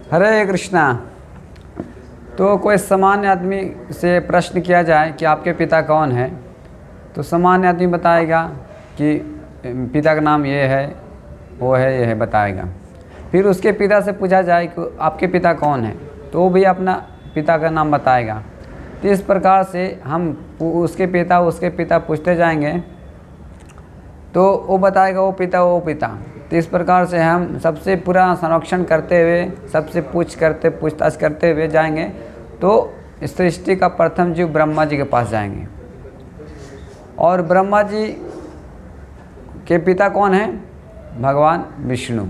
हरे कृष्णा। तो कोई सामान्य आदमी से प्रश्न किया जाए कि आपके पिता कौन है, तो सामान्य आदमी बताएगा कि पिता का नाम ये है, वो है, ये है, बताएगा। फिर उसके पिता से पूछा जाए कि आपके पिता कौन है, तो वो भी अपना पिता का नाम बताएगा। तो इस प्रकार से हम उसके पिता पूछते जाएंगे तो वो बताएगा वो पिता। तो इस प्रकार से हम सबसे पूरा संरक्षण करते हुए, सबसे पूछताछ करते हुए जाएंगे तो सृष्टि का प्रथम जीव ब्रह्मा जी के पास जाएंगे। और ब्रह्मा जी के पिता कौन है? भगवान विष्णु,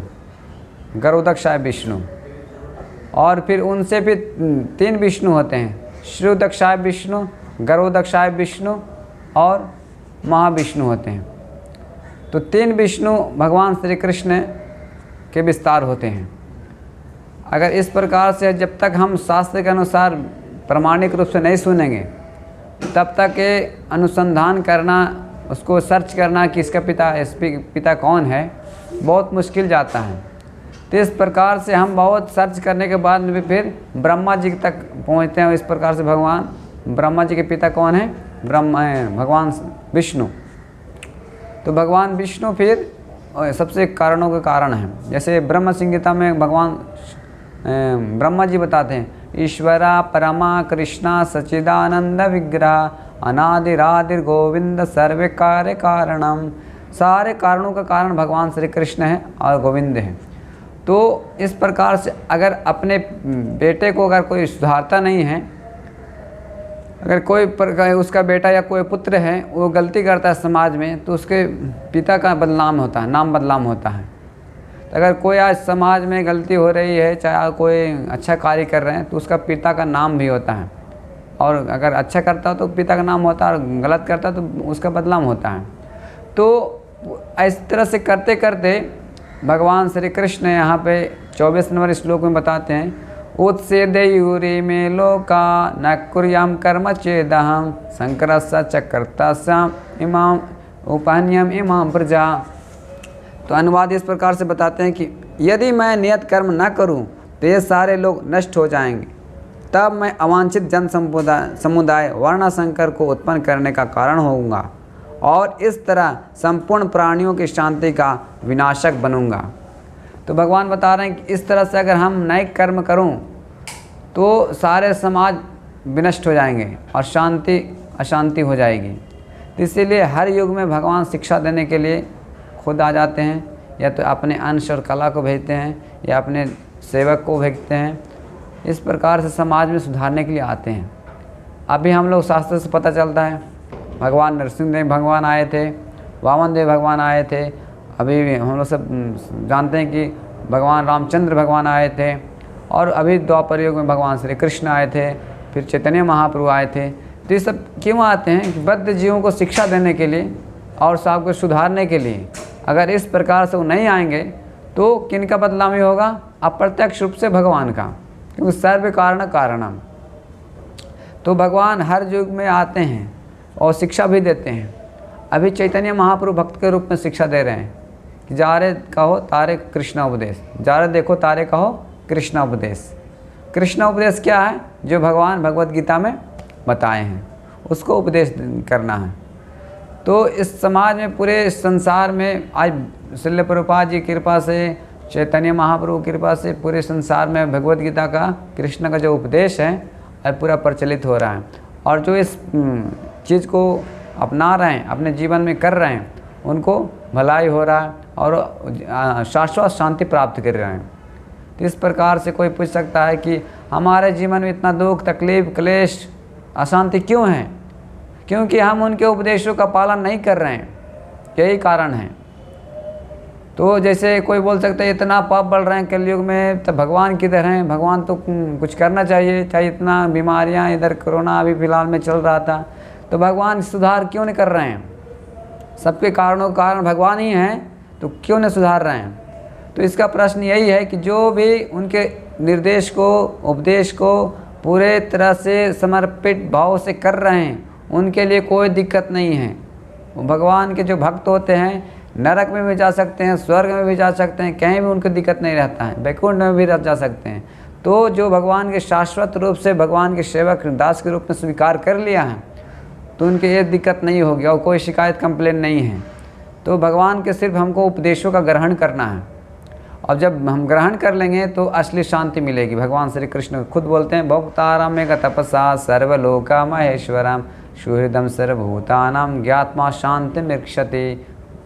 गरुड़ाक्षाय विष्णु। और फिर उनसे भी 3 विष्णु होते हैं, श्रीरुद्राक्षाय विष्णु, गरुड़ाक्षाय विष्णु और महाविष्णु होते हैं। तो 3 विष्णु भगवान श्री कृष्ण के विस्तार होते हैं। अगर इस प्रकार से जब तक हम शास्त्र के अनुसार प्रामाणिक रूप से नहीं सुनेंगे, तब तक ये अनुसंधान करना, उसको सर्च करना कि इसका पिता कौन है, बहुत मुश्किल जाता है। तो इस प्रकार से हम बहुत सर्च करने के बाद भी फिर ब्रह्मा जी तक पहुंचते हैं। इस प्रकार से भगवान ब्रह्मा जी के पिता कौन है? भगवान विष्णु। तो भगवान विष्णु फिर सबसे कारणों के कारण हैं। जैसे ब्रह्म संहिता में भगवान ब्रह्मा जी बताते हैं, ईश्वरा परमा कृष्णा सच्चिदानंद विग्रह अनादिरादिर गोविंद सर्व कार्य कारणम। सारे कारणों का कारण भगवान श्री कृष्ण है और गोविंद है। तो इस प्रकार से अगर अपने बेटे को अगर कोई सुधारता नहीं है, अगर कोई उसका बेटा या कोई पुत्र है वो गलती करता है समाज में, तो उसके पिता का बदनाम होता है, नाम बदनाम होता है। तो अगर कोई आज समाज में गलती हो रही है, चाहे कोई अच्छा कार्य कर रहे हैं, तो उसका पिता का नाम भी होता है। और अगर अच्छा करता हो तो पिता का नाम होता है, और गलत करता है तो उसका बदनाम होता है। तो इस तरह से करते करते भगवान श्री कृष्ण यहाँ पे 24 नंबर श्लोक में बताते हैं, उत्सेदयूरी में लोका न कुर्याम कर्म चेदहम शंकरस्य चक्रतस्याम इमाम उपहन्यम इमाम प्रजा। तो अनुवाद इस प्रकार से बताते हैं कि यदि मैं नियत कर्म न करूं तो ये सारे लोग नष्ट हो जाएंगे, तब मैं अवांछित जन समुदाय वर्णशंकर को उत्पन्न करने का कारण होऊंगा और इस तरह संपूर्ण प्राणियों की शांति का विनाशक बनूंगा। तो भगवान बता रहे हैं कि इस तरह से अगर हम नए कर्म करूं तो सारे समाज विनष्ट हो जाएंगे और अशांति हो जाएगी। तो इसीलिए हर युग में भगवान शिक्षा देने के लिए खुद आ जाते हैं, या तो अपने अंश और कला को भेजते हैं या अपने सेवक को भेजते हैं। इस प्रकार से समाज में सुधारने के लिए आते हैं। अभी हम लोग शास्त्र से पता चलता है भगवान नरसिंहदेव भगवान आए थे, वामन देव भगवान आए थे। अभी हम लोग सब जानते हैं कि भगवान रामचंद्र भगवान आए थे, और अभी द्वापर युग में भगवान श्री कृष्ण आए थे, फिर चैतन्य महाप्रभु आए थे। तो ये सब क्यों आते हैं? कि बद्ध जीवों को शिक्षा देने के लिए और सबको सुधारने के लिए। अगर इस प्रकार से वो नहीं आएंगे तो किनका बदलामी होगा? अप्रत्यक्ष रूप से भगवान का, क्योंकि सर्व कारण कारणम। तो भगवान हर युग में आते हैं और शिक्षा भी देते हैं। अभी चैतन्य महाप्रभु भक्त के रूप में शिक्षा दे रहे हैं कि जा रे कहो तारे कृष्णा उपदेश, जा रे देखो तारे कहो कृष्णा उपदेश। कृष्णा उपदेश क्या है? जो भगवान भगवत गीता में बताए हैं उसको उपदेश करना है। तो इस समाज में, पूरे संसार में आज श्रील प्रभुपाद जी की कृपा से, चैतन्य महाप्रभु की कृपा से पूरे संसार में भगवत गीता का, कृष्ण का जो उपदेश है पूरा प्रचलित हो रहा है। और जो इस चीज़ को अपना रहे हैं, अपने जीवन में कर रहे हैं, उनको भलाई हो रहा है और शाश्वत शांति प्राप्त कर रहे हैं। तो इस प्रकार से कोई पूछ सकता है कि हमारे जीवन में इतना दुख, तकलीफ, क्लेश, अशांति क्यों है? क्योंकि हम उनके उपदेशों का पालन नहीं कर रहे हैं, यही कारण है। तो जैसे कोई बोल सकता है इतना पाप बढ़ रहे हैं कलयुग में, तो भगवान किधर हैं? भगवान तो कुछ करना चाहिए, चाहे इतना बीमारियां, इधर कोरोना अभी फ़िलहाल में चल रहा था, तो भगवान सुधार क्यों नहीं कर रहे हैं? सबके कारणों का कारण भगवान ही हैं, तो क्यों नहीं सुधार रहे हैं? तो इसका प्रश्न यही है कि जो भी उनके निर्देश को, उपदेश को पूरे तरह से समर्पित भाव से कर रहे हैं, उनके लिए कोई दिक्कत नहीं है। भगवान के जो भक्त होते हैं नरक में भी जा सकते हैं, स्वर्ग में भी जा सकते हैं, कहीं भी उनको दिक्कत नहीं रहता है, वैकुंठ में भी जा सकते हैं। तो जो भगवान के शाश्वत रूप से भगवान के सेवक दास के रूप में स्वीकार कर लिया है, तो उनके ये दिक्कत नहीं होगी और कोई शिकायत कंप्लेन नहीं है। तो भगवान के सिर्फ हमको उपदेशों का ग्रहण करना है, और जब हम ग्रहण कर लेंगे तो असली शांति मिलेगी। भगवान श्री कृष्ण खुद बोलते हैं, भक्तारम्य का तपसा सर्वलोका महेश्वरम सुहृदम सर्वभूतानाम ज्ञात्मा शांति निक्षते।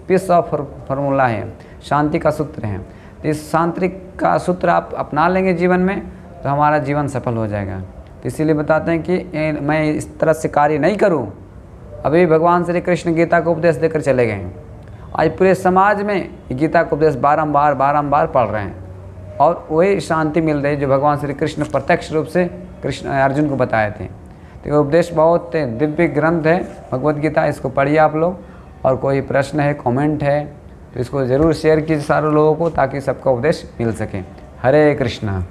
पीस ऑफ फॉर्मूला है, शांति का सूत्र है। तो इस शांति का सूत्र आप अपना लेंगे जीवन में तो हमारा जीवन सफल हो जाएगा। तो इसीलिए बताते हैं कि मैं इस तरह से कार्य नहीं करूं। अभी भगवान श्री कृष्ण गीता को उपदेश देकर चले गए, आज पूरे समाज में गीता को उपदेश बारंबार पढ़ रहे हैं और वही शांति मिल रही जो भगवान श्री कृष्ण प्रत्यक्ष रूप से कृष्ण अर्जुन को बताए थे। तो ये उपदेश बहुत दिव्य ग्रंथ है भगवद गीता, इसको पढ़िए आप लोग। और कोई प्रश्न है, कमेंट है तो इसको ज़रूर शेयर कीजिए सारे लोगों को, ताकि सबका उपदेश मिल सके। हरे कृष्णा।